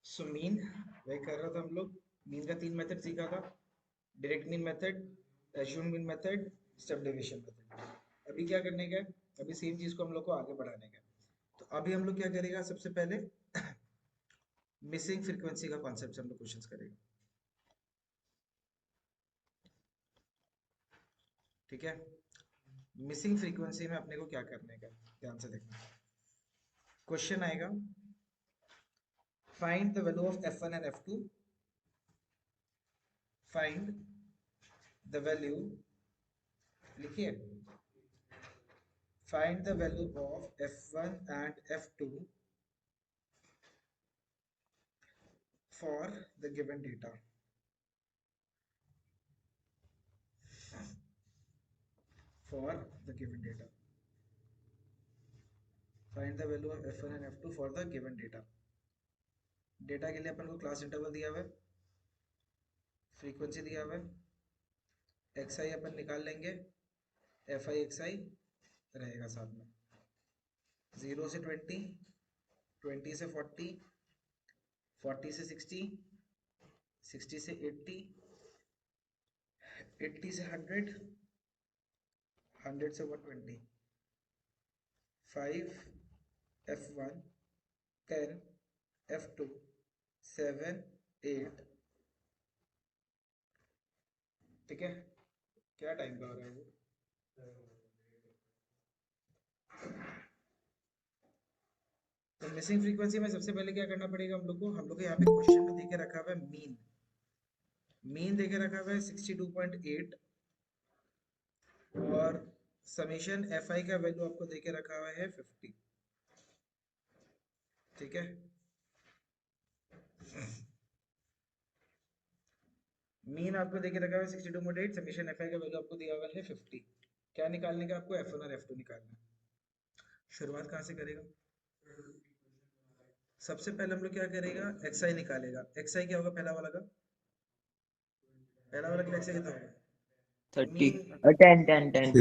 So mean वही कर रहा था हम लोग। मीन का तीन मेथड सीखा था। Direct mean method, assume mean method, step deviation method. अभी क्या करने का है? अभी सेम चीज को हम लोग को आगे बढ़ाने का है। तो अभी हम लोग क्या करेगा, सबसे पहले मिसिंग फ्रीक्वेंसी का कॉन्सेप्ट से हम लोग क्वेश्चंस करेंगे। ठीक है। मिसिंग फ्रीक्वेंसी में अपने को क्या करने का, ध्यान से देखना। क्वेश्चन आएगा, find the value of f1 and f2। Find the value, लिखिए, find the value of f1 and f2 for the given data. For the given data, find the value of f1 and f2 for the given data. Data के लिए अपन को class interval दिया हुआ है, frequency दिया हुआ है, एक्स आई अपन निकाल लेंगे, एफ आई एक्स आई रहेगा साथ में। 0 से 20, 20 से 40, 40 से 60, 60 से 80, 80 से 100, 100 से 120, 5 f1, 10 f2, 7 8। ठीक है। क्या टाइम का हो रहा है वो? तो मिसिंग फ्रीक्वेंसी में सबसे पहले क्या करना पड़ेगा हम लोग को? हम लोग को यहाँ पे क्वेश्चन में देके रखा हुआ है मीन। मीन देके रखा हुआ है 62.8 और समेशन एफ आई का वैल्यू आपको देके रखा हुआ है 50। ठीक है। मीन आपको देके रखा हुआ है 62.8, समेशन एफ आई का वैल्यू आपको दिया हुआ है 50। क्या निकालने का आपको? F1 और F2 निकालना है। शुरुआत कहाँ से करेगा? सबसे पहले हम लोग क्या करेगा, एक्स आई निकालेगा। एक्स आई क्या होगा पहला वाला का? पहला वाला का एक्स आई कितना होगा? 30 मीन 10 10 10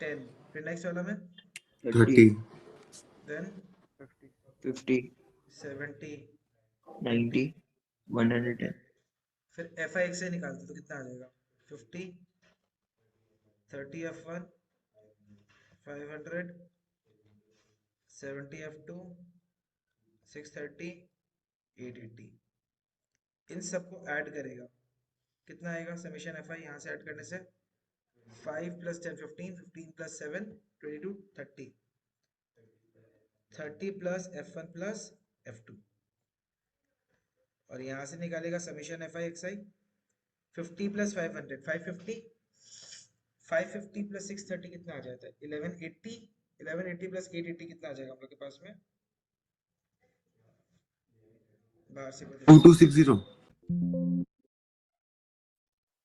10। फिर नेक्स्ट वाला में 30 देन 50 70 90 110। फिर एफ आई एक्स से निकालते तो कितना आ जाएगा? 50, 30 f1, 500, 70 f2, 630, 880। इन सबको ऐड करेगा, कितना आएगा? समीशन एफ आई यहाँ से ऐड करने से 5 plus 10 15, 15 plus 7 22, 30, 30 plus f1 plus f2। और यहाँ से निकालेगा summation F I x I 50 plus 500 550, 550 plus 630 कितना आ जाता है? 1180। 1180 प्लस 880 कितना आ जाएगा हम लोग के पास में? बाहर से 2260।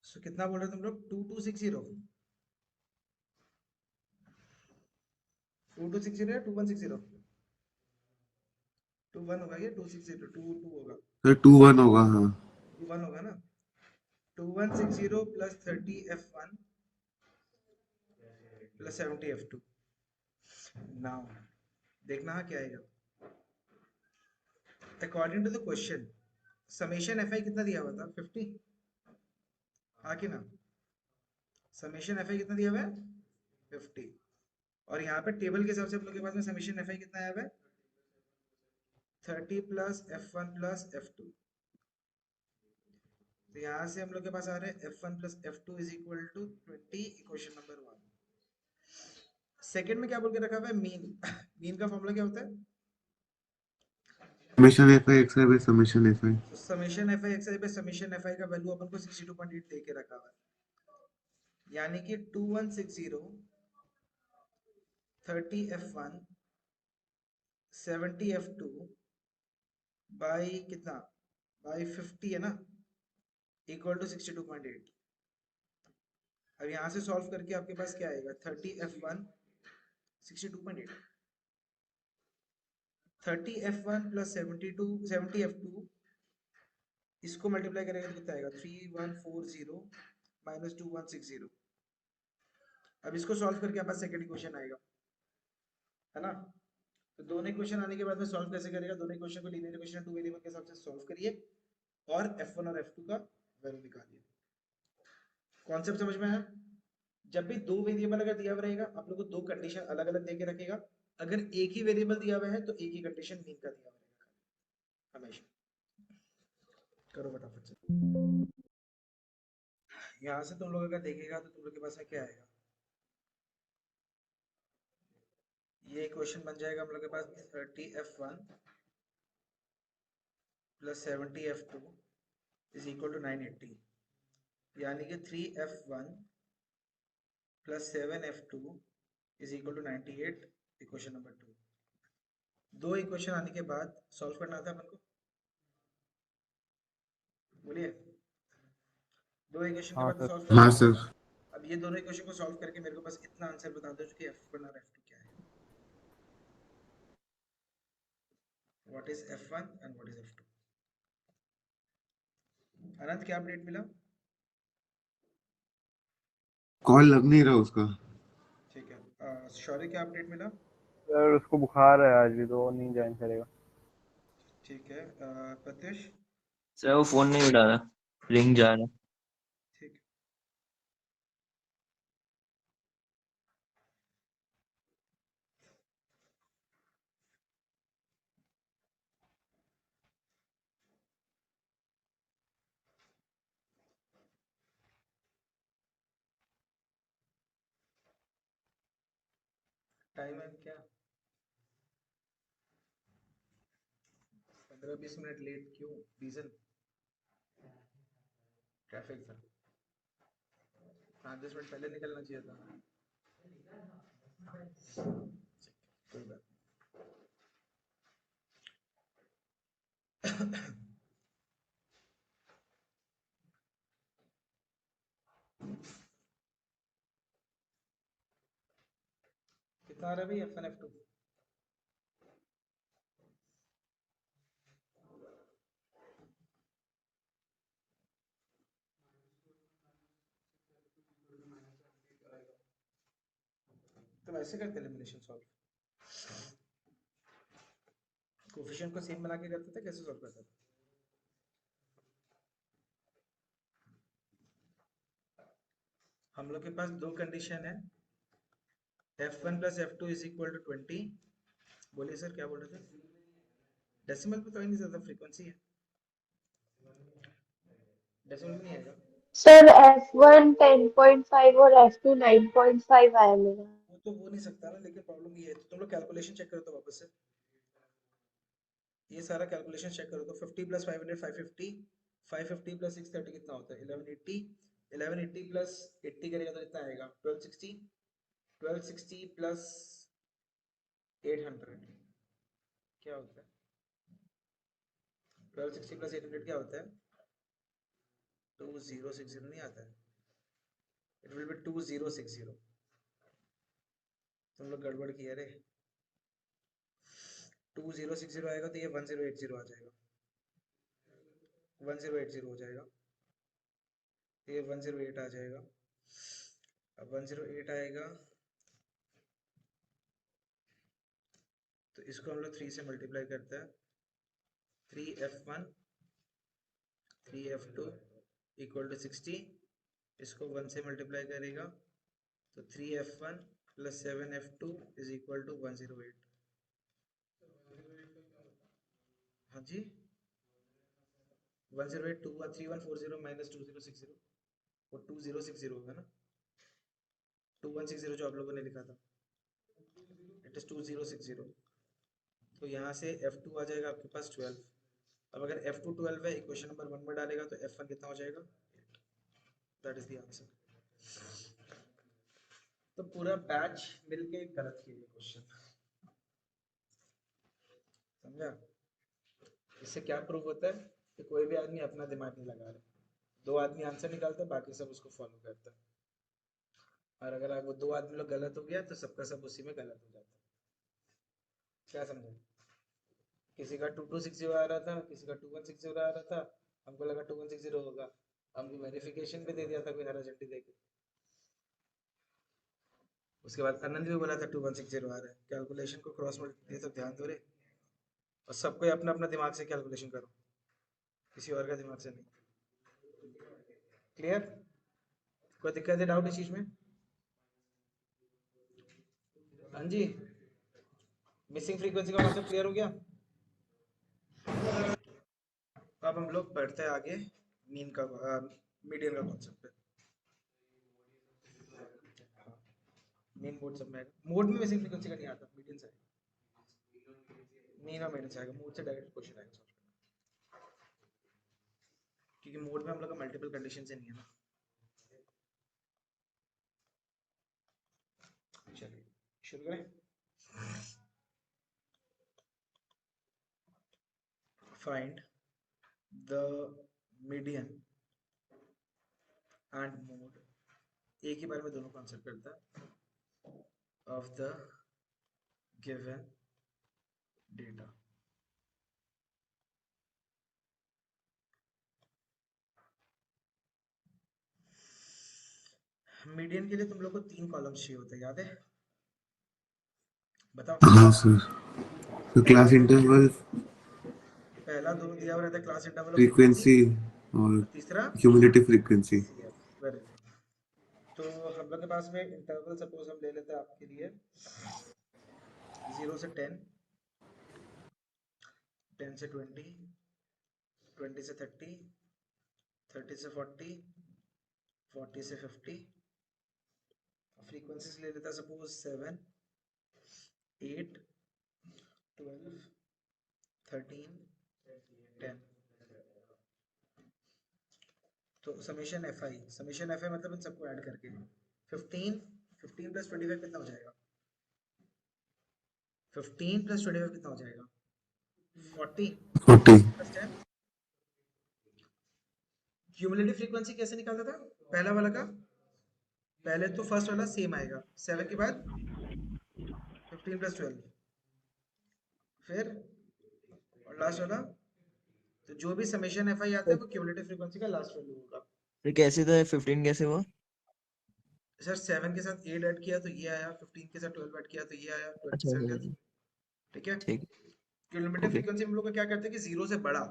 सो कितना बोल रहे तुम लोग? 2260, 2260 या 2160? 21 होगा ये, 260 22 होगा, सर 21 होगा, हाँ 21 होगा ना। 2160 plus 30 f1 plus 70 f2। Now देखना क्या आएगा। According to the question summation F I कितना दिया हुआ था? 50। हाँ कि ना? समेशन एफ आई कितना दिया हुआ है? 50। और यहाँ पे टेबल के हिसाब से हम लोग के पास में समेशन एफ आई कितना आया हुआ है? 30 प्लस f1 प्लस f2। तो यहाँ से हम लोग के पास आ रहे हैं f1 plus f2 is equal to 20, equation number 1। Second में क्या बोल के रखा हुआ है? मीन। मीन का फॉर्मूला क्या होता है? Summation F I x I by summation F आई। तो समेशन एफ आई एक्स आई पे समेशन एफ आई का वैल्यू अपन को 62.8 दे के रखा हुआ है, यानी कि 2160 30 f1 70 f2 बाई कितना? बाई 50 है ना, इक्वल टू 62.8। अब यहाँ से सॉल्व करके आपके पास क्या आएगा? 30 f1 62.8, 30 f1 प्लस 72 70 f2, इसको मल्टीप्लाई करेंगे तो कितना आएगा? 3140 माइनस 2160। अब इसको सॉल्व करके आपका सेकंड इक्वेशन आएगा, है ना। तो दोनों इक्वेशन आने के बाद में सॉल्व कैसे करेगा? दोनों इक्वेशन को लीनियर इक्वेशन टू वेरिएबल के हिसाब से सॉल्व करिए और f1 और f2 का वैल्यू निकालिए। कॉन्सेप्ट समझ में आया? जब भी दो वेरिएबल अगर दिया हुआ रहेगा, आप लोग को दो कंडीशन अलग अलग देके रखेगा। अगर एक ही वेरिएबल दिया हुआ है तो एक ही कंडीशन मीन का दिया हुआ रहेगा हमेशा। करो फटाफट से। यहाँ से तुम लोग अगर देखेगा तो तुम लोग के पास में क्या आएगा? ये इक्वेशन बन जाएगा हम लोग के पास 30f1 plus 70f2 is equal to 980, यानी कि 3f1 plus 7f2 is equal to 98, equation number 2। दो इक्वेशन आने के बाद सॉल्व करना था अपन को, बोलिए। दो इक्वेशन के हाँ बाद सर। सॉल्व हाँ करना सर। था। अब ये दोनों इक्वेशन को सॉल्व करके मेरे को बस इतना आंसर बता दो कि f1 और f2 क्या है। What is f1 and what is f2? अनंत क्या अपडेट मिला? कॉल लग नहीं रहा उसका। ठीक है। शौर्य क्या अपडेट मिला? सर उसको बुखार है आज भी, तो नहीं ज्वाइन करेगा। ठीक है। प्रत्युष? सर वो फोन नहीं उठा रहा, रिंग जा रहा। ठीक। टाइम है क्या? 15-20 मिनट लेट क्यों? रीजन? ट्रैफिक था। 5-10 मिनट पहले निकलना चाहिए था। कोई बात नहीं। कितना आ रहा है भाई f1 f2? तो ऐसे करते एलिमिनेशन सॉल्व, कोफिशिएंट को सेम बना के करते थे, कैसे सॉल्व करते थे? हम लोग के पास दो कंडीशन है, f1 plus f2 is equal to 20। बोलिए सर क्या बोल रहे थे? डेसिमल पे तो ही नहीं ज्यादा फ्रीक्वेंसी है, डेसिमल भी नहीं आएगा। सर F1 10.5 और F2 9.5 आया मेरा। वो तो हो नहीं सकता ना, लेकिन प्रॉब्लम ये है, तो तुम लोग कैलकुलेशन चेक करो तो वापस से, ये सारा कैलकुलेशन चेक करो तो 50 प्लस 500 550, 550 प्लस 630 कितना होता है? 1180, 1180 प्लस 80 करेगा तो कितना आएगा? 1260, 1260 प्लस 800 क्या होता है? 1260 प्लस 800 क्या होता है? 2060 नहीं आता है, इट विल बी 2060। तुम लोग गड़बड़ किया रे, 2060 आएगा तो ये 1080 आ जाएगा, 1080 हो जाएगा, ये 108 आ जाएगा। अब 108 आएगा तो इसको हम लोग 3 से मल्टीप्लाई करते हैं, 3f1 3f2 इक्वल टू 60, इसको 1 से मल्टीप्लाई करेगा तो 3f1 plus 7f2 is equal to 108। हाँ जी, 108 3140 माइनस 2060, वो 2060 होगा ना, 2160 जो आप लोगों ने लिखा था, इट इज 2060। तो यहाँ से f2 आ जाएगा आपके पास 12। अब अगर f2 12 है, इक्वेशन नंबर 1 में डालेगा तो f1 कितना हो जाएगा? 8। That is the answer. तो पूरा बैच मिलके गलत किया ये क्वेश्चन, समझा? इससे क्या प्रूव होता है कि कोई भी आदमी अपना दिमाग नहीं लगा रहा, दो आदमी आंसर निकालते हैं, बाकी सब उसको फॉलो करते हैं, और अगर वो दो आदमी लोग गलत हो गया तो सबका सब उसी में गलत हो जाता है। क्या समझे? किसी का 2260 आ रहा था, किसी का 2160 आ रहा था, हमको लगा 2160 होगा, हमको वेरिफिकेशन भी दे दिया था कोई हरा झंडी देके। उसके बाद आनंद भी बोला था 2160 आ रहा है। कैलकुलेशन को क्रॉस मल्टीप्लाई तो ध्यान दो रे, और सबको अपना अपना दिमाग से कैलकुलेशन करो, किसी और का दिमाग से नहीं। क्लियर? कोई दिक्कत है, डाउट इस चीज में? हाँ जी, मिसिंग फ्रीक्वेंसी का कॉन्सेप्ट क्लियर हो गया? अब हम लोग बढ़ते हैं आगे मीन का मीडियन का कॉन्सेप्ट है। मीन मोड सब में आएगा, मोड में मिसिंग फ्रीक्वेंसी का नहीं आता, मीडियन से मीन और मीडियन से आएगा, मोड से डायरेक्ट क्वेश्चन आएगा समझ में। क्योंकि मोड में हम लोग का मल्टीपल कंडीशन से नहीं है ना। चलिए शुरू करें। Find the median and mode, एक ही बार में दोनों कॉन्सेप्ट करता है, of the given data. Median के लिए तुम लोग को 3 कॉलम्स चाहिए होते हैं, याद है? बताओ। हाँ सर, तो क्लास इंटरवल, पहला दो दिया हुआ रहता है, क्लास इंटरवल और फ्रीक्वेंसी, फ्रीक्वेंसी और और तीसरा cumulative frequency. CF। Very good. तो हम लोग के पास में इंटरवल सपोज हम ले लेते हैं आपके लिए 0 से 10, 10 से 20, 20 से 30, 30 से 40, 40 से 50। फ्रीक्वेंसीज ले लेता सपोज 7, 8, 12, 13, 10। तो समेशन एफ आई, मतलब इन सबको ऐड करके 15, 15 प्लस 25 कितना हो जाएगा? 15 प्लस 25 कितना हो जाएगा? 40 40। प्लस 10। क्यूमुलेटिव फ्रीक्वेंसी कैसे निकालता था पहला वाला का? पहले तो फर्स्ट वाला सेम आएगा, 7 के बाद 15 प्लस 12, फिर और लास्ट वाला। तो जो भी समेशन एफ आई आता है वो क्यूमुलेटिव फ्रीक्वेंसी का लास्ट वैल्यू होगा। फिर कैसे था 15 कैसे हुआ? सर 7 के साथ 8 ऐड किया तो ये आया, 15 के साथ 12 ऐड किया तो ये आया, 12 अच्छा के साथ अच्छा 10। अच्छा, ठीक है। ठीक। Cumulative okay. फ्रीक्वेंसी हम लोग का क्या करते हैं कि 0 से बड़ा,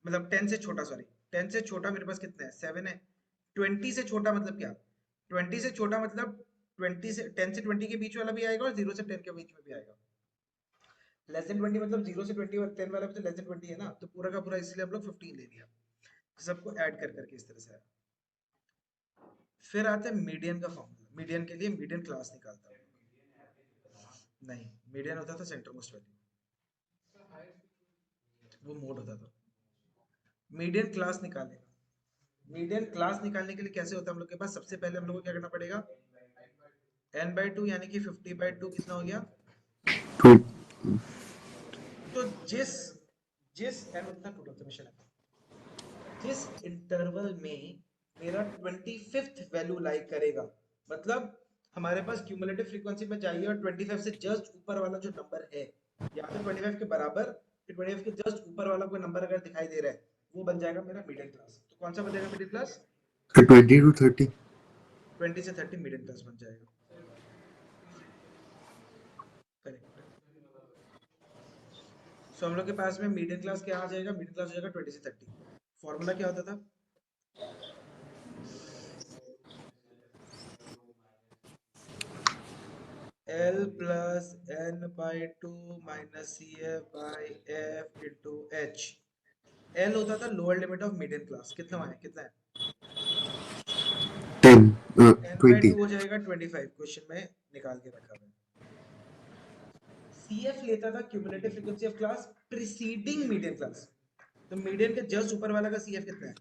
मतलब 10 से छोटा, सॉरी 10 से छोटा मेरे पास कितना है? 7 है। 20 से छोटा मतलब क्या? 20 से छोटा मतलब 20 से 10 से 20 के बीच वाला भी आएगा और 0 से 10 के बीच में भी आएगा। लेस देन 20 मतलब 0 से 20 और 10 वाला भी तो लेस देन 20 है ना, तो पूरा का पूरा इसलिए हम लोग 15 ले लिया। सबको ऐड कर करके इस तरह से आया। फिर आते हैं मीडियन का फॉर्मूला। मीडियन के लिए मीडियन क्लास निकालता हूँ, नहीं मीडियन होता था सेंटर मोस्ट वैल्यू, वो मोड होता था। मीडियन क्लास निकालेगा। मीडियन क्लास निकालने के लिए कैसे होता है हम लोग के पास? सबसे पहले हम लोग को क्या करना पड़ेगा? n/2 यानी कि 50/2 कितना हो गया? तो जिस जिस n उतना टोटल समेशन है, जिस इंटरवल में मेरा 25th वैल्यू लाइक करेगा, मतलब हमारे पास क्यूमुलेटिव फ्रीक्वेंसी में चाहिए और 25 से जस्ट ऊपर वाला जो नंबर है, या तो 25 के बराबर या 25 के जस्ट ऊपर वाला कोई नंबर अगर दिखाई दे रहा है, वो बन जाएगा मेरा मिडिल क्लास। तो कौन सा बनेगा मिडिल क्लास? 20 to 30। 20 से 30 मिडिल क्लास बन जाएगा। करेक्ट। सो हम लोग के पास में मिडिल क्लास क्या आ जाएगा? मिडिल क्लास हो जाएगा 20 से 30। फॉर्मूला क्या होता था? L plus n by 2 minus CF by F into H। L होता था lower limit of middle class, कितना है? कितना है? 10, n by 20। 2 हो जाएगा 25, क्वेश्चन में निकाल के रखा है। CF लेता था cumulative frequency of class preceding median class. तो मीडियन के जस्ट ऊपर वाला का CF कितना है?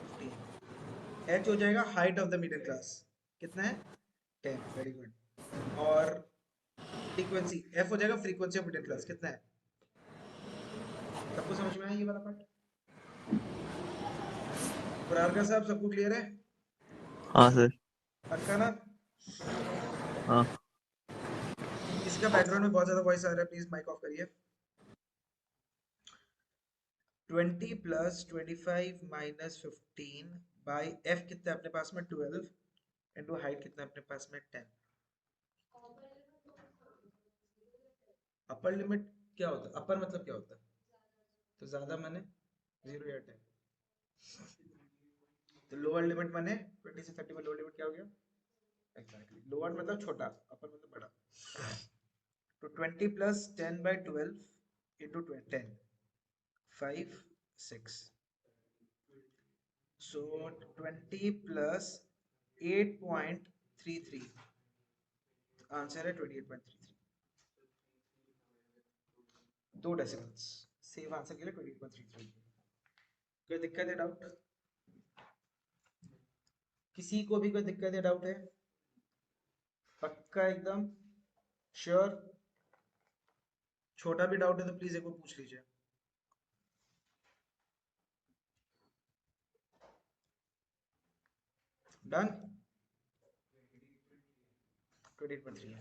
15। H हो जाएगा height of the median class, कितना है? 10। Very good. और फ्रीक्वेंसी F हो जाएगा फ्रीक्वेंसी ऑफ मिडियन क्लास, कितना है? सबको समझ में आया ये वाला पार्ट? पुरारका साहब सबको क्लियर है? हाँ सर। पक्का ना? हाँ। किसी का बैकग्राउंड में बहुत ज्यादा वॉइस आ रहा है, प्लीज माइक ऑफ करिए। 20 प्लस 25 माइनस 15 बाई F कितना है अपने पास में? 12। इनटू हाइट कितना अपने पास में 10। अपर लिमिट क्या होता है? अपर मतलब क्या होता है? तो ज्यादा माने 0 या 10। तो लोअर लिमिट माने 20 से 30 में लोअर लिमिट क्या हो गया? एग्जैक्टली लोअर मतलब छोटा, अपर मतलब बड़ा। तो 20 plus 10 by 12 into 10 5 6। So 20 plus 8.33, answer है 28.33। दो डेसिमल्स सेम आंसर के लिए 28.33। कोई दिक्कत है, डाउट? किसी को भी कोई दिक्कत है, डाउट है? पक्का एकदम श्योर? छोटा भी डाउट है तो प्लीज एक बार पूछ लीजिए। डन? 28.3 है।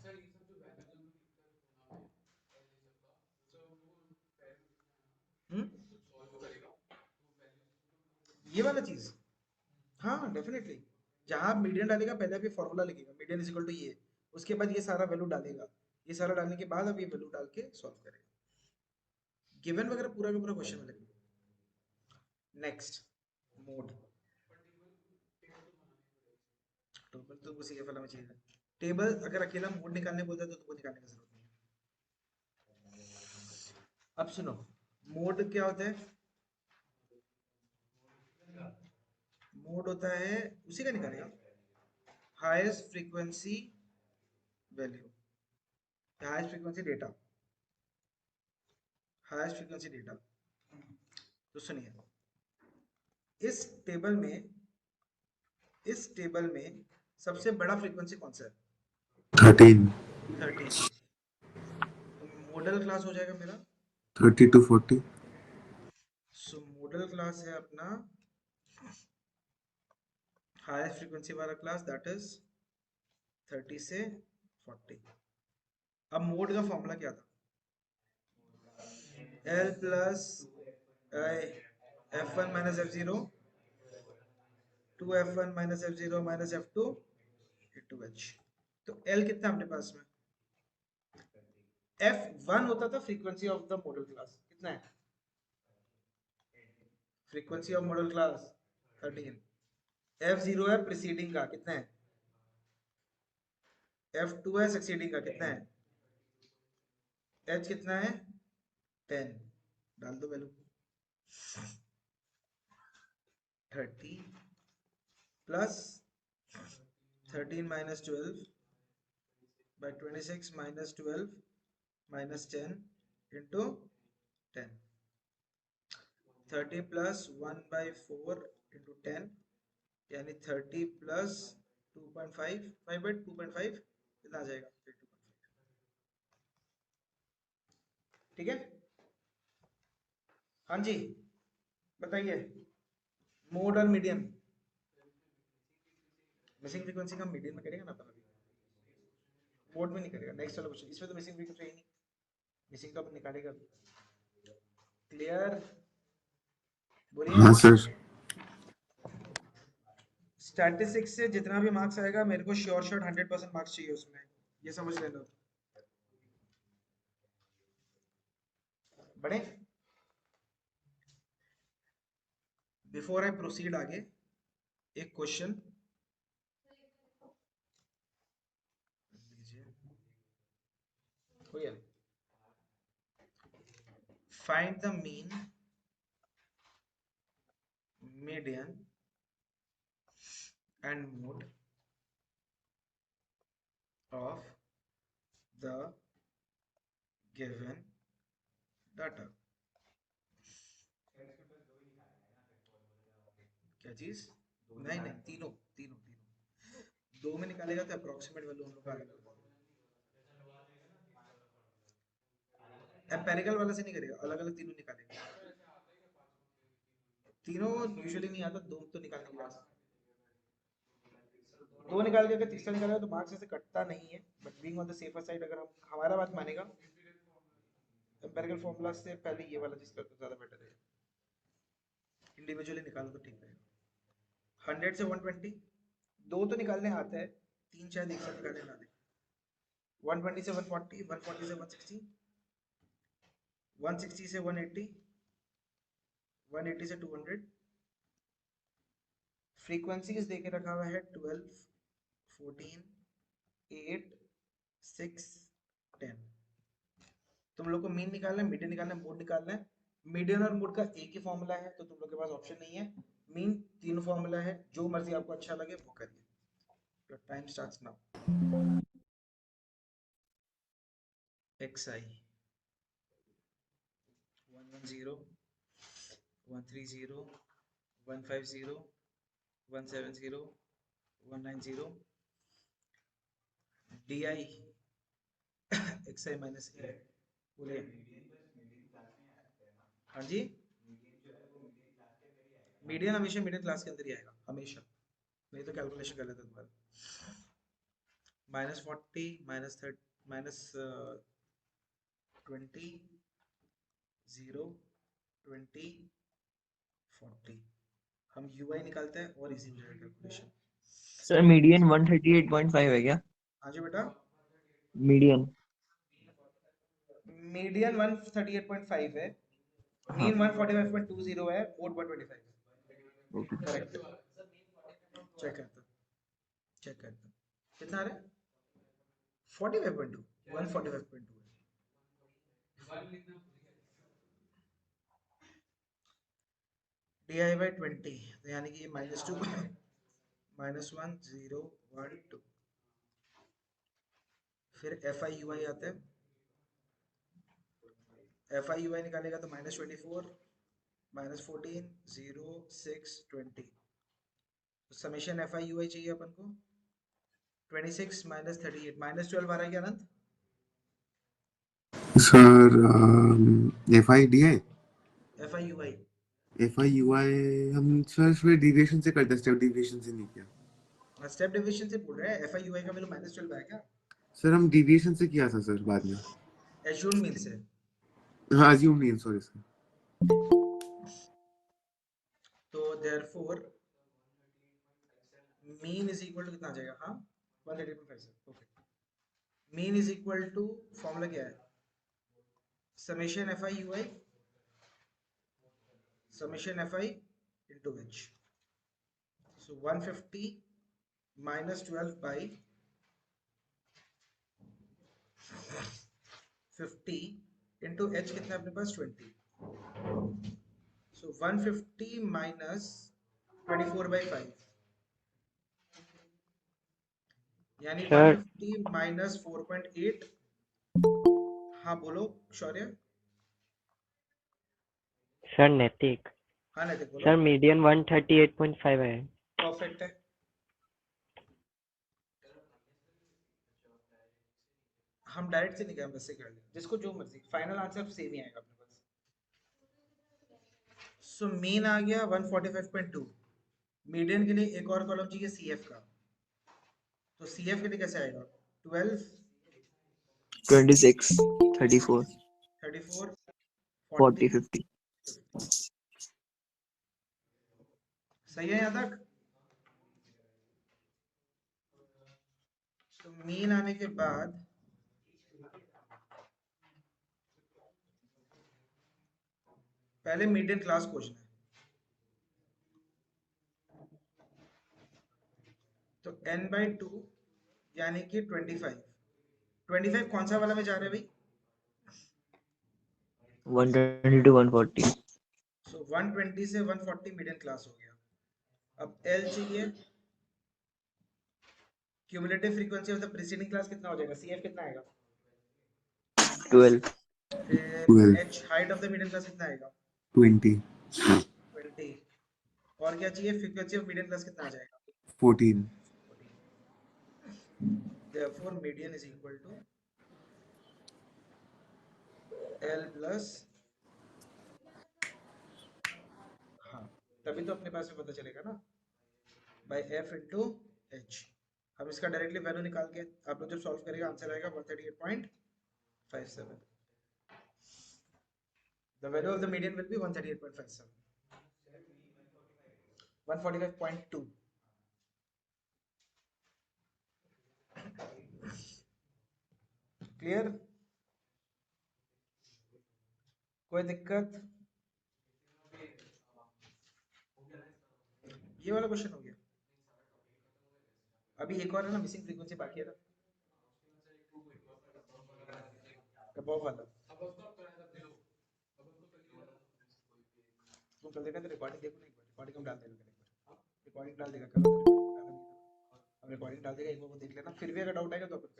ये वाला चीज, हाँ डेफिनेटली। जहां मीडियन डालेगा पहले भी फॉर्मूला लिखेगा, मीडियन इज इक्वल टू ये, उसके बाद ये सारा वैल्यू डालेगा, ये सारा डालने के बाद अब ये वैल्यू डाल के सॉल्व करेगा। गिवन वगैरह पूरा का पूरा क्वेश्चन में लिखेगा। Next mode. टेबल तो उसी के फल में चाहिए। टेबल अगर अकेला मोड निकालने बोलता है तो तुमको निकालने की जरूरत नहीं है। अब सुनो, मोड क्या होता है? मोड होता है, उसी का निकालेगा, highest frequency value, highest frequency data, highest frequency data. तो सुनिए, इस टेबल में, इस टेबल में सबसे बड़ा फ्रीक्वेंसी कौन सा है? 13, 13। तो मॉडल क्लास हो जाएगा मेरा। 30 to 40. सो मॉडल क्लास है अपना हाईएस्ट फ्रीक्वेंसी वाला क्लास, दैट इज 30 से 40। अब मोड का फॉर्मूला क्या था? L plus F1 minus F0 2F1 minus F0 minus F2 into H। तो L कितना अपने पास में? F1 होता था frequency of the model class, कितना है? Frequency of model class 13। F0 है प्रीसीडिंग का, कितना है? F2 है सक्सीडिंग का, कितना है? H कितना है? 10। डाल दो value. 30 plus 13 minus 12 by 26 minus 12 minus 10 into 10। 30 plus 1 by 4 into 10, यानी 30 प्लस 2.5, 5 बाई 2.5 कितना आ जाएगा? 2.5। ठीक है, हाँ जी बताइए। मोड और मीडियम, मिसिंग फ्रीक्वेंसी का मीडियम में करेगा ना अपन, अभी मोड में नहीं करेगा। नेक्स्ट वाला क्वेश्चन, इसमें तो मिसिंग फ्रीक्वेंसी है नहीं, मिसिंग का अपन निकालेगा। क्लियर? बोलिए। हाँ सर। स्टैटिस्टिक्स से जितना भी मार्क्स आएगा मेरे को श्योर शॉट 100% मार्क्स चाहिए उसमें, ये समझ लेना। बड़े बिफोर आई प्रोसीड आगे, एक क्वेश्चन लीजिए। Find the mean, median and mode of the given data। क्या चीज? नहीं नहीं, तीनों तीनों तीनों। दो में निकालेगा तो अप्रोक्सीमेट वैल्यू हम लोग का आएगा। एम्पेरिकल वाला से नहीं करेगा, अलग अलग तीनों निकालेगा। तीनों यूजुअली नहीं आता, दो तो निकालने के लिए। दो निकाल के अगर तीसरा निकालेगा तो मार्क्स से कटता नहीं है, but being on the safer side अगर हम हमारा बात मानेगा, एम्पेरिकल फॉर्मूला से पहले ये वाला चीज कर तो ज्यादा बेटर है। इंडिविजुअली निकालो तो ठीक है। 100 से 120 दो तो निकालने आते हैं, तीन शायद एक साथ निकालने ना दे। 120 से 140, 140 से 160, 160 से 180, 180 से 200। फ्रीक्वेंसीज देके रखा हुआ है 12, 14, 8, 6, 10। तुम लोग को मीन निकालना है, मीडियन निकालना है, मोड निकालना है। मीडियन और मोड का एक ही फॉर्मूला है, तो तुम लोग के पास ऑप्शन नहीं है। मीन तीनों फॉर्मूला है, जो मर्जी आपको अच्छा लगे वो करिए। Your time starts now. xi 110, 130, 150, 170, 190, di xi minus a। बोलिए। हाँ जी, मीडियन हमेशा मीडियन क्लास के अंदर ही आएगा, हमेशा, नहीं तो कैलकुलेशन गलत है तुम्हारा। -40, -20, 0, 20, 40। हम ui निकालते हैं और इजी हो जाएगा कैलकुलेशन। सर मीडियन 138.5 है क्या? हाँ जी बेटा, मीडियन। मीडियन 138.5 है, हाँ मीन 145.20 है, मोड 125 है। ओके। करेक्ट। चेक करता, चेक करता कितना आ रहा है? 45.2, 145.2 है। di/20, तो यानी कि -2 -1 0 1 2। फिर fi/ui आते हैं, fi/ui निकालेगा तो -24, -14, 0 6 20। तो समेशन fi/ui चाहिए अपन को 26 -38, -12 आ रहा है क्या अनंत? सर FIDI fi/ui FIUI हम सर फिर डिविएशन से करते हैं, स्टेप डिविएशन से नहीं किया। स्टेप डिवीजन से बोल रहे हैं, fi/ui का वैल्यू -12 है क्या? सर हम डिविएशन से किया था सर बाद में। एज्यूम मीन से। हाँ अज्यूम नहीं, सॉरी सर। तो therefore mean is equal to कितना आ जाएगा? हाँ 130.57। Okay, mean is equal to, formula क्या है? Summation fi/ui summation fi into h। So 150 -12 by 50 into h कितना है अपने पास? 20। सो 150 -24/5, यानी सर 150 -4.8। हाँ बोलो शौर्य। सर नैतिक हाँ नैतिक बोलो। सर मीडियन 138.5 है। परफेक्ट है। हम डायरेक्ट से नहीं गए, हम बस से कर लें, जिसको जो मर्जी, फाइनल आंसर सेम ही आएगा अपने पास। सो मीन आ गया 145.2। मीडियन के लिए एक और कॉलम चाहिए CF का, तो CF के लिए कैसे आएगा? 12, 26, 34, 34, 40, 40, 50। 50। सही है यहाँ तक? तो मीन आने के बाद पहले मीडियन क्लास खोजना है। तो n/2 यानी कि 25। 25 कौन सा वाला में जा रहे हैं भाई? 120 to 140। सो 120 से 140 मीडियन क्लास हो गया। अब L चाहिए, cumulative frequency of the preceding class कितना हो जाएगा? CF कितना आएगा? 12। फिर 12 H height of the median class कितना आएगा? 20 20। और क्या चाहिए? फ्रीक्वेंसी ऑफ मीडियन क्लास कितना आ जाएगा? 14 Therefore median is equal to L plus, हाँ तभी तो अपने पास में पता चलेगा ना, बाय F into H। हम इसका डायरेक्टली वैल्यू निकाल के आप लोग जब सॉल्व करेगा आंसर आएगा 138.57। The value of the median will be 138.57, 145.2। Clear? कोई दिक्कत? ये वाला क्वेश्चन हो गया। अभी एक और है ना, मिसिंग फ्रीक्वेंसी बाकी है ना, above वाला। तुम कल देखा तो रिकॉर्डिंग देखो ना, एक बार रिकॉर्डिंग हम डाल देगा, एक बार रिकॉर्डिंग डाल देगा कल, अब रिकॉर्डिंग डाल देगा, एक बार वो देख लेना, फिर भी अगर डाउट आएगा तो अपन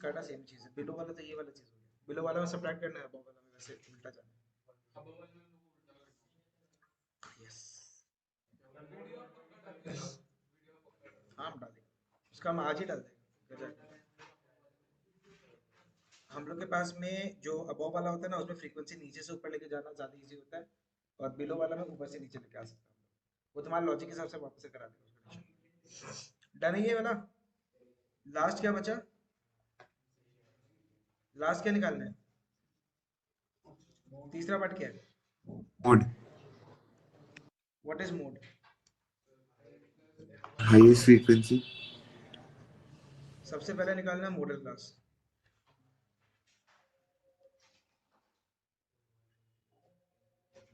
करना सेम चीज है। बिलो वाला तो ये वाला चीज हो गया, बिलो वाला में सब्ट्रैक्ट करना है, above वाला में वैसे उल्टा जाना है। यस, हाँ हम डाल देंगे उसका, हम आज ही डाल देंगे। हम लोग के पास में जो अबव वाला होता है ना, उसमें फ्रीक्वेंसी नीचे से ऊपर लेके जाना ज्यादा इजी होता है, और बिलो वाला में ऊपर से नीचे लेके आ सकते हैं। वो तुम्हारे लॉजिक के हिसाब से वापस से करा देगा। डन है ये वाला? लास्ट क्या बचा? लास्ट क्या निकालना है? तीसरा पार्ट क्या है? Mode, what is mode? Highest frequency. सबसे पहले निकालना है model class.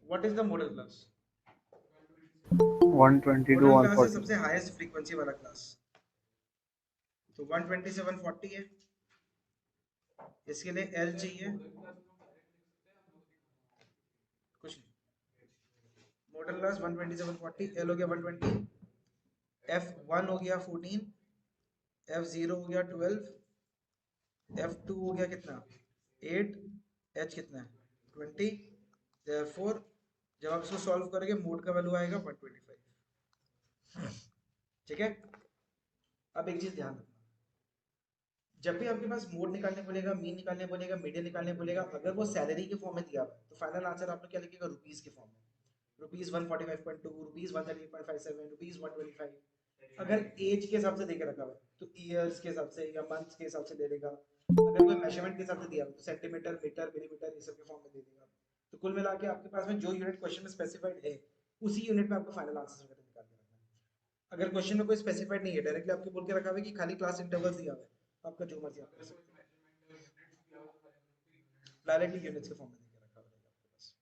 What is the model class? 120 to model class है 140. सबसे हाईएस्ट फ्रीक्वेंसी वाला क्लास, तो 120 से 140 है। इसके लिए एल चाहिए, कुछ नहीं, मॉडल क्लास 120 से 140, एल हो गया 120, F1 हो गया 14, F0 हो गया 12, F2 हो गया कितना 8, H कितना है 20। therefore जब आप इसको सॉल्व करोगे मोड का वैल्यू आएगा 125। ठीक है, अब एक चीज ध्यान रखना, जब भी आपके पास मोड निकालने बोलेगा, मीन निकालने बोलेगा, मीडियन निकालने बोलेगा, अगर वो सैलरी के फॉर्म में दिया हुआ है तो फाइनल आंसर आपको क्या लिखेगा, रुपीस के फॉर्म में, रुपीस 145.2, रुपीस 138.57, रुपीस 125। अगर एज के हिसाब से देके रखा हुआ है तो ईयर्स के हिसाब से या मंथ्स के हिसाब से दे देगा, अगर कोई मेजरमेंट के हिसाब से दिया हुआ है तो सेंटीमीटर, मीटर, मिलीमीटर, ये सब के फॉर्म में दे देगा। तो कुल मिला के आपके पास में जो यूनिट क्वेश्चन में स्पेसिफाइड है उसी यूनिट में आपको फाइनल आंसर निकाल के रखना है। अगर क्वेश्चन में कोई स्पेसिफाइड नहीं है, डायरेक्टली आपको बोल के रखा हुआ है कि खाली क्लास इंटरवल्स दिया हुआ है, आपका जो मर्जी आप कर सकते हो, डायरेक्टली यूनिट्स के फॉर्म में देके रखा हुआ है आपके पास।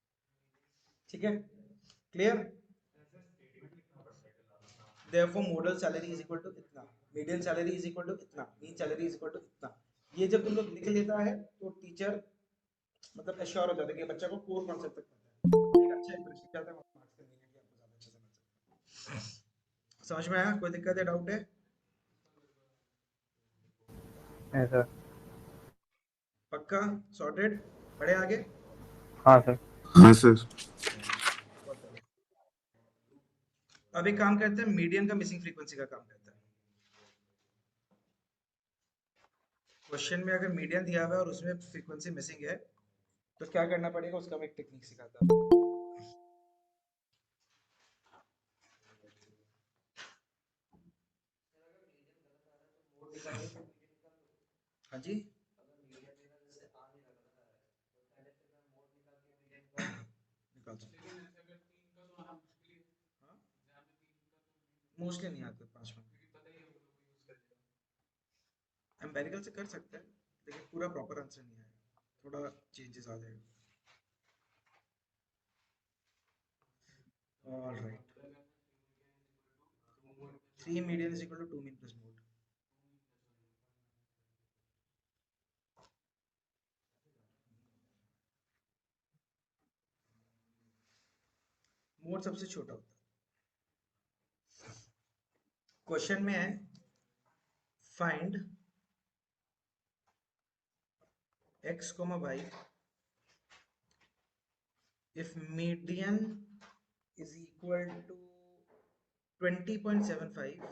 ठीक है, clear? therefore modal salary is equal to इतना, median salary is equal to इतना, mean salary is equal to इतना। ये जब तुम लोग लिख लेता है तो टीचर मतलब एश्योर हो जाता है कि बच्चा को कोर कॉन्सेप्ट तक पता है, एक अच्छा इंप्रेशन जाता है, मार्क्स कन्वीनियंटली आपको ज्यादा अच्छे से मिल सकता है। समझ में आया? कोई दिक्कत है, डाउट है? है सर। पक्का सॉर्टेड? पढ़े आगे? हाँ सर। हाँ सर। अब एक काम करते हैं, मीडियन का मिसिंग फ्रीक्वेंसी का काम करते हैं। क्वेश्चन में अगर मीडियन दिया हुआ है और उसमें फ्रीक्वेंसी मिसिंग है तो क्या करना पड़ेगा, उसका मैं एक टेक्निक सिखाता हूँ। हाँ जी, निकाल सकते हैं। मोस्टली नहीं आते 5 में, एम्पेरिकल से कर सकते हैं लेकिन पूरा प्रॉपर आंसर नहीं आएगा, थोड़ा चेंजेस आ जाएगा। Alright, 3 median is equal to 2 mean plus mode. Mode सबसे छोटा होता है। क्वेश्चन में है find x, y if median is equal to 20.75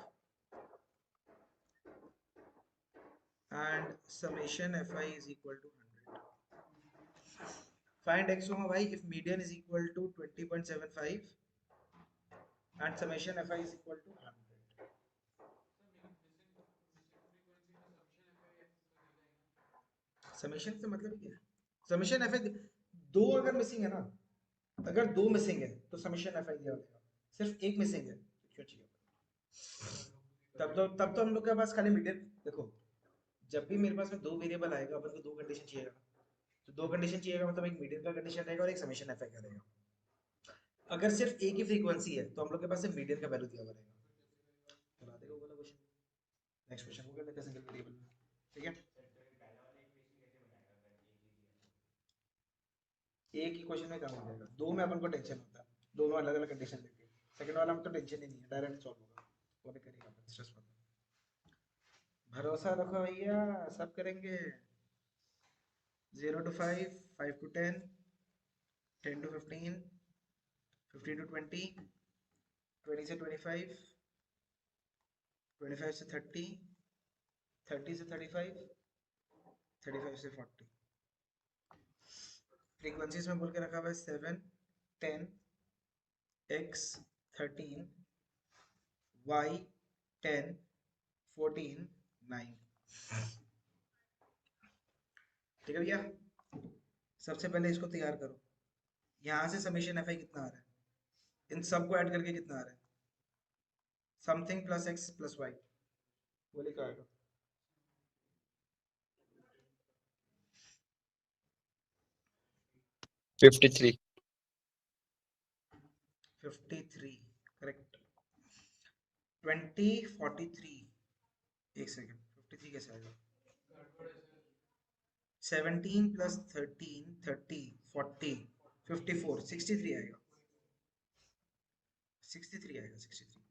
and summation fi is equal to 100. Find x, y if median is equal to 20.75 and summation fi is equal to 100. Summation से मतलब क्या है? समेशन एफ दो अगर missing है ना, अगर दो मिसिंग है तो समेशन एफ आई दिया होगा, सिर्फ एक मिसिंग है तो क्यों चाहिए? तब तो हम लोग के पास खाली मीडियन, देखो जब भी मेरे पास में दो वेरिएबल आएगा अपन को दो कंडीशन चाहिएगा, तो दो कंडीशन चाहिएगा मतलब एक मीडियन का कंडीशन रहेगा और एक समेशन एफ आई का रहेगा। अगर सिर्फ एक ही फ्रीक्वेंसी है तो हम लोग के पास सिर्फ मीडियन का वैल्यू दिया हुआ रहेगा। चला देगा वो वाला क्वेश्चन। नेक्स्ट क्वेश्चन को कर लेते हैं सिंगल वेरिएबल में, ठीक है। एक ही क्वेश्चन में काम हो जाएगा, दो में अपन को टेंशन होता है, दोनों अलग अलग कंडीशन लेके। सेकंड वाला में तो टेंशन ही नहीं है, डायरेक्ट सॉल्व होगा, वो भी करेगा अपन, स्ट्रेस मत लो। भरोसा रखो भैया, सब करेंगे। 0 to 5, 5 to 10, 10 to 15, 15 to 20, 20 से 25, 25 से 30, 30 से 35, 35 से 40। फ्रीक्वेंसीज में बोल के रखा हुआ है 7, 10, x 13, y 10, 14, 9। ठीक है भैया, सबसे पहले इसको तैयार करो। यहाँ से समेशन एफ आई कितना आ रहा है, इन सबको ऐड करके कितना आ रहा है, something plus x plus Y, वो लिखा आएगा। $53. 53 करेक्ट। 20, 43, एक सेकेंड, 53 कैसे आएगा, 17 प्लस 13, 30, 40, 54, 63 आएगा, 63 आएगा, 63।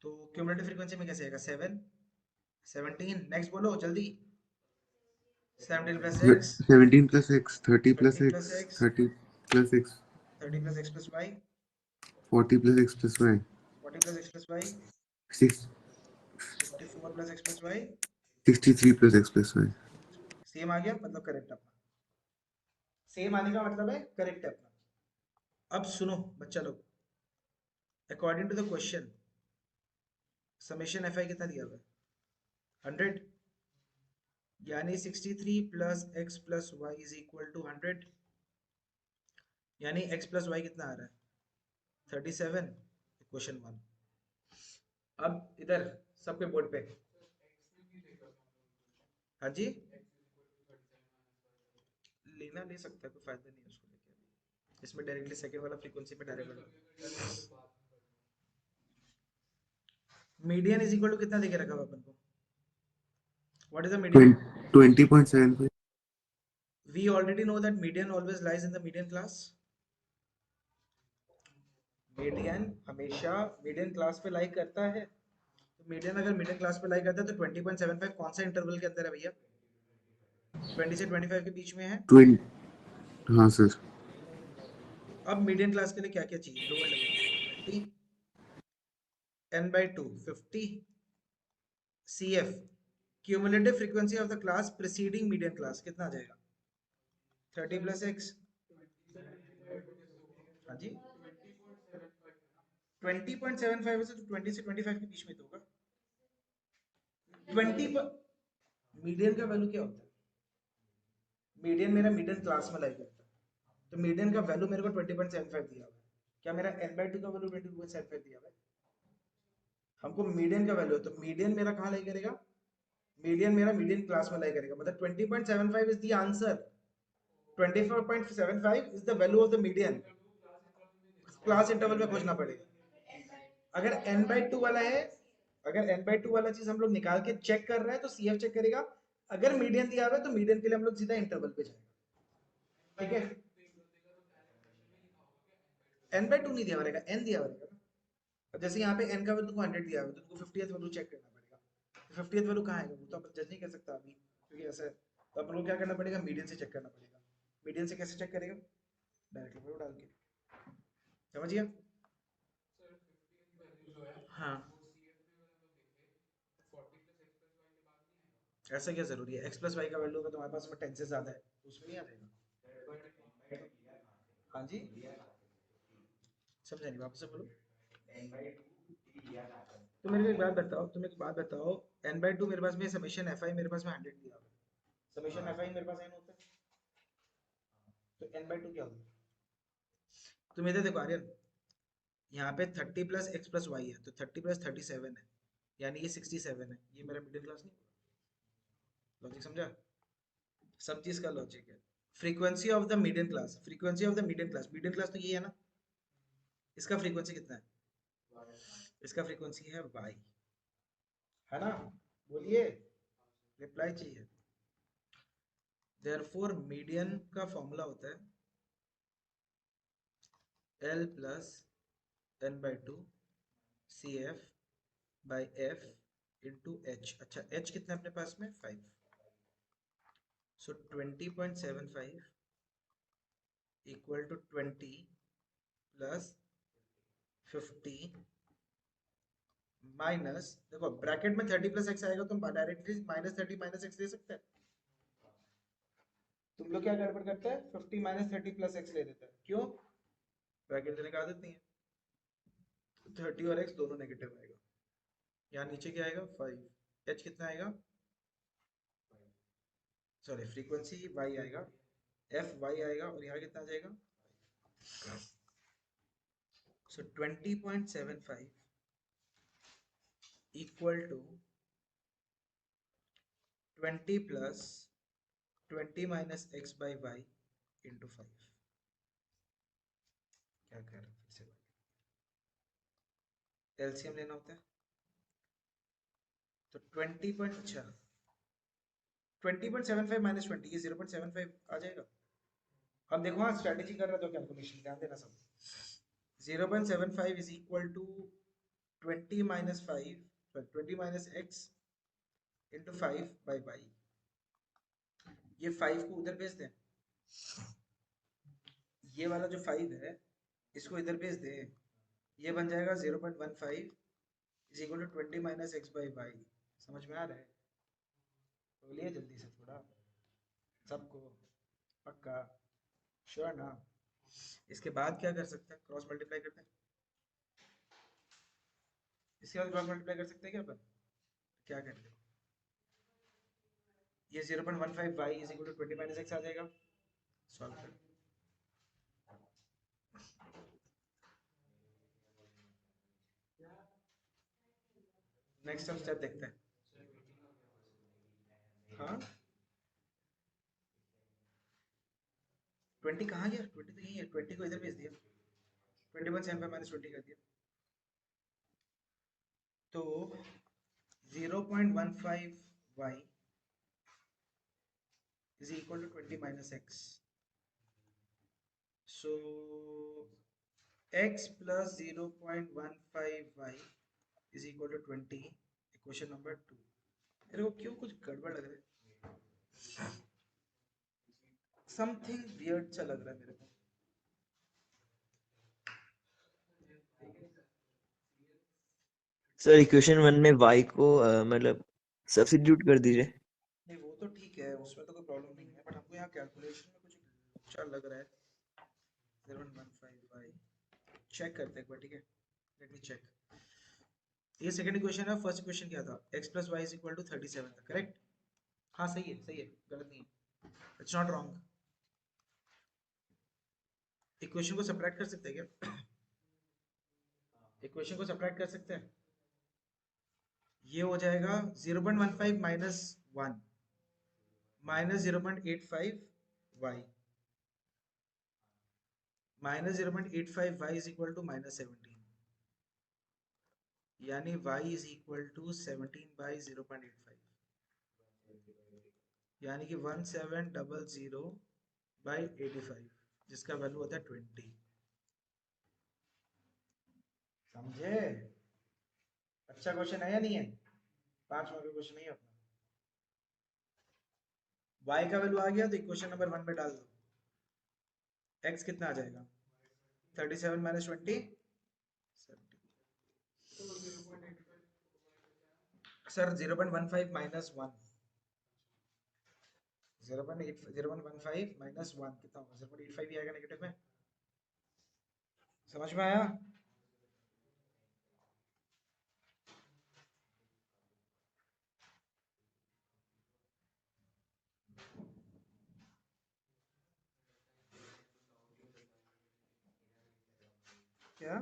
तो क्यूमुलेटिव फ्रीक्वेंसी में कैसे आएगा, 7, 17, नेक्स्ट बोलो जल्दी। 17 plus x, 17 plus x, 30 plus 30 x, plus x, 30 plus x, 30 plus x plus y, 40 plus x plus y, 40 plus x plus y, 6, 54 plus x plus y, 63 plus x plus y. Same आ गया, मतलब correct अपना। Same आने का मतलब है correct है अपना। अब सुनो बच्चा लोग, according to the question summation F I कितना दिया हुआ है, 100, यानी 63 plus x plus Y is equal to 100, यानी x प्लस वाई कितना आ रहा है, 37, इक्वेशन 1। अब इधर सबके बोर्ड पे, हाँ जी, लेना ले सकता है, कोई फायदा नहीं है उसको लेके। इसमें डायरेक्टली सेकंड वाला फ्रीक्वेंसी पे direct median is equal to कितना देके रखा हुआ अपन को, what is the median. 20.75. We already know that median always lies in the median class. Median हमेशा मीडियन क्लास पे लाई करता है, तो मीडियन अगर मीडियन क्लास पे लाई करता है तो 20.75 कौन सा इंटरवल के अंदर है भैया, 20 से 25 के बीच में है। 20. हाँ सर. अब मीडियन क्लास के लिए क्या क्या चाहिए, दो मिनट लगेंगे। 20 n/2 50 cf cumulative frequency of the class preceding median class कितना आ जाएगा, 30 प्लस एक्स, हाँ जी 20.75 से तो 20 से 25 के बीच में तो होगा। 20 पर मीडियन का वैल्यू क्या होता है, मीडियन मेरा मीडियन क्लास में लाई करता है, तो मीडियन का वैल्यू मेरे को 20.75 दिया हुआ है, क्या मेरा n/2 का वैल्यू 20.75 दिया हुआ है, हमको मीडियन का वैल्यू है, तो मीडियन मेरा कहाँ लाई करेगा, मीडियन मेरा मीडियन क्लास में लाई करेगा, मतलब 20.75 is the answer, 24.75 is the value of the median. Class interval में खोजना पड़ेगा। अगर n/2 वाला है, अगर n/2 वाला चीज हम लोग निकाल के चेक कर रहे हैं तो CF चेक करेगा, अगर मीडियन दिया हुआ है तो मीडियन के लिए हम लोग सीधा इंटरवल पे जाएंगे, ठीक है। n/2 नहीं दिया हुआ रहेगा, n दिया हुआ रहेगा ना। अब जैसे यहाँ पे n का वैल्यू 100 दिया हुआ है तो तुमको 50th वैल्यू चेक करना पड़ेगा, तो 50th वैल्यू कहाँ आएगा वो तो अपन जज नहीं कर सकता अभी, क्योंकि ऐसा है, तो अपन को क्या करना पड़ेगा, मीडियन से चेक करना पड़ेगा। मीडियन से कैसे चेक करेगा, डायरेक्टली वैल्यू डाल के, समझिए। हाँ, ऐसा क्या जरूरी है, x प्लस वाई का वैल्यू अगर तुम्हारे पास में 10 से ज्यादा है तो उसमें नहीं आ जाएगा। हाँ जी, समझा नहीं, वापस से बोलो। तो मेरे को एक बात बताओ, तुम एक बात बताओ, n/2 मेरे पास में समेशन एफ आई मेरे पास में 100 दिया हुआ है, समेशन एफ आई मेरे पास n होता है, तो n/2 क्या होगा, तुम इधर देखो आर्यन, यहाँ पे 30 प्लस एक्स प्लस वाई है तो 30 प्लस 37 है, यानी ये 67 है, ये मेरा मिडिल क्लास नहीं होगा, लॉजिक समझा? सब चीज का लॉजिक है। Frequency of the median class, frequency of the median class तो ये है ना, इसका फ्रीक्वेंसी कितना है? इसका फ्रीक्वेंसी है y, है ना? बोलिए, रिप्लाई चाहिए। देयरफॉर मीडियन का फॉर्मूला होता है L plus n by two C F by F into H. अच्छा, h कितना है अपने पास में? 5। So 20.75 equal to 20 plus 50 minus, देखो ब्रैकेट में 30 प्लस एक्स आएगा तो हम डायरेक्टली माइनस 30 माइनस एक्स ले सकते हैं। तुम लोग क्या गड़बड़ करते हैं? 50 माइनस 30 प्लस एक्स ले देते हैं। क्यों? ब्रैकेट देने का आदत नहीं है। 30 और x दोनों नेगेटिव आएगा। यहाँ नीचे क्या आएगा? 5। h कितना आएगा? सॉरी, फ्रीक्वेंसी y आएगा, f y आएगा, और यहाँ कितना आ जाएगा? So 20.75 equal to 20 plus 20 minus X by Y into 5। क्या कर रहे हैं? फिर से एलसीएम लेना होता है तो 20.75 माइनस 20, ये 0.75 आ जाएगा। अब देखो, हाँ स्ट्रेटेजी कर रहा तो कैलकुलेशन ध्यान देना सब। 0.75 is equal to 20 minus 5, 20 minus X into 5 by by. ये 5 को उधर भेज दें, ये वाला जो 5 है इसको इधर भेज दें, ये बन जाएगा 0.15 is equal to 20 minus X by Y. समझ में आ रहा है? बोलिए जल्दी से थोड़ा, सबको पक्का श्योर ना? इसके बाद क्या कर सकते हैं? क्रॉस मल्टीप्लाई करते हैं। इसके बाद क्रॉस मल्टीप्लाई कर सकते हैं क्या अपन? क्या करें? ये 0.15 y is equal to 20 minus x आ जाएगा। सॉल्व कर। नेक्स्ट हम स्टेप देखते हैं। हाँ, 20 कहाँ गया? 20 तो यही है, 20 को इधर भेज दिया, 20.75 माइनस 20 कर दिया, तो 0.15 y is equal to 20 minus x. So x plus 0.15 y is equal to 20. Equation number 2. मेरे को क्यों कुछ गड़बड़ लग रहा है? समथिंग वियर्ड सा लग रहा है मेरे को। सर इक्वेशन 1 में y को मतलब सब्स्टिट्यूट कर दीजिए। नहीं वो तो ठीक है, उसमें तो कोई प्रॉब्लम नहीं है, बट हमको यहाँ कैलकुलेशन में कुछ अच्छा लग रहा है। 0.15 y चेक करते हैं एक बार, ठीक है? Let me check. ये सेकंड इक्वेशन है, फर्स्ट इक्वेशन क्या था? x plus y is equal to 37 था, करेक्ट? हाँ सही है, गलत नहीं है, इट्स नॉट रॉन्ग। इक्वेशन को सब्ट्रैक्ट कर सकते हैं क्या? इक्वेशन को सब्ट्रैक्ट कर सकते हैं। ये हो जाएगा 0.15 minus 1 minus 0.85 y minus 0.85 y is equal to minus 17, यानी y is equal to 17 by 0.85, यानी कि 1700 बाई 85, जिसका वैल्यू होता है 20। समझे? अच्छा क्वेश्चन है या नहीं है? 5 मार्क का क्वेश्चन नहीं है अपना। y का वैल्यू आ गया तो इक्वेशन नंबर 1 में डाल दो। x कितना आ जाएगा? 37 माइनस 20, सर 0.15 माइनस 1, 0.15 माइनस 1 कितना होगा? 0.85 ही आएगा नेगेटिव में। समझ में आया? क्या?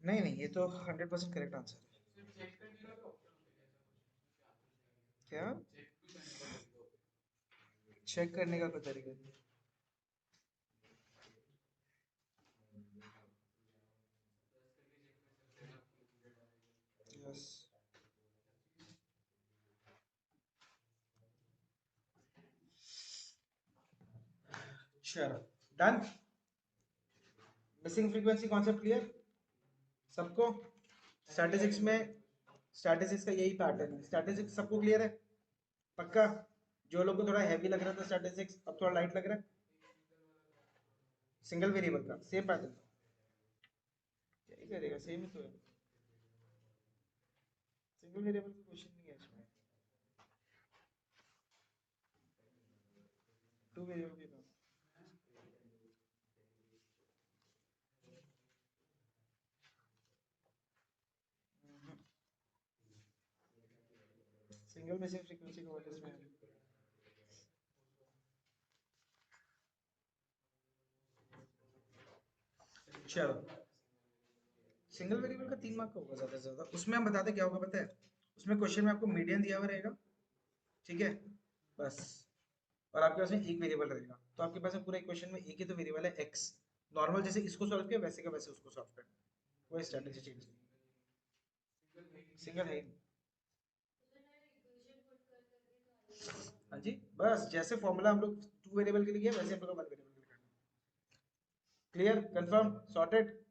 नहीं, ये तो 100% करेक्ट आंसर है। क्या चेक करने का कोई तरीका नहीं? यस चलो done. Missing frequency concept clear सबको? स्टैटिस्टिक्स में स्टैटिस्टिक्स का यही पैटर्न है। स्टैटिस्टिक्स सबको क्लियर है पक्का? जो लोग को थोड़ा हैवी लग रहा था स्टैटिस्टिक्स अब थोड़ा लाइट लग रहा है? सिंगल वेरिएबल का सेम पैटर्न यही करेगा, सेम ही तो है। सिंगल वेरिएबल का क्वेश्चन नहीं है इसमें, टू वेरिएबल के पास। सिंगल मिसिंग फ्रीक्वेंसी का वर्ड इसमें है। चलो सिंगल वेरिएबल का 3 मार्क का होगा ज्यादा से ज्यादा। उसमें हम बताते क्या होगा पता है? उसमें क्वेश्चन में आपको मीडियन दिया हुआ रहेगा, ठीक है बस, और आपके पास में एक वेरिएबल रहेगा। तो आपके पास में पूरा इक्वेशन में एक ही तो वेरिएबल है x। नॉर्मल जैसे इसको सॉल्व किया वैसे का वैसे उसको सॉल्व करना, कोई स्ट्रेटजी चेंज नहीं। सिंगल है ही नहीं। हाँ जी बस जैसे फॉर्मूला हम लोग टू वेरिएबल के लिए किया वैसे हम लोग वन वेरिएबल के लिए करना। Clear, confirm, sorted.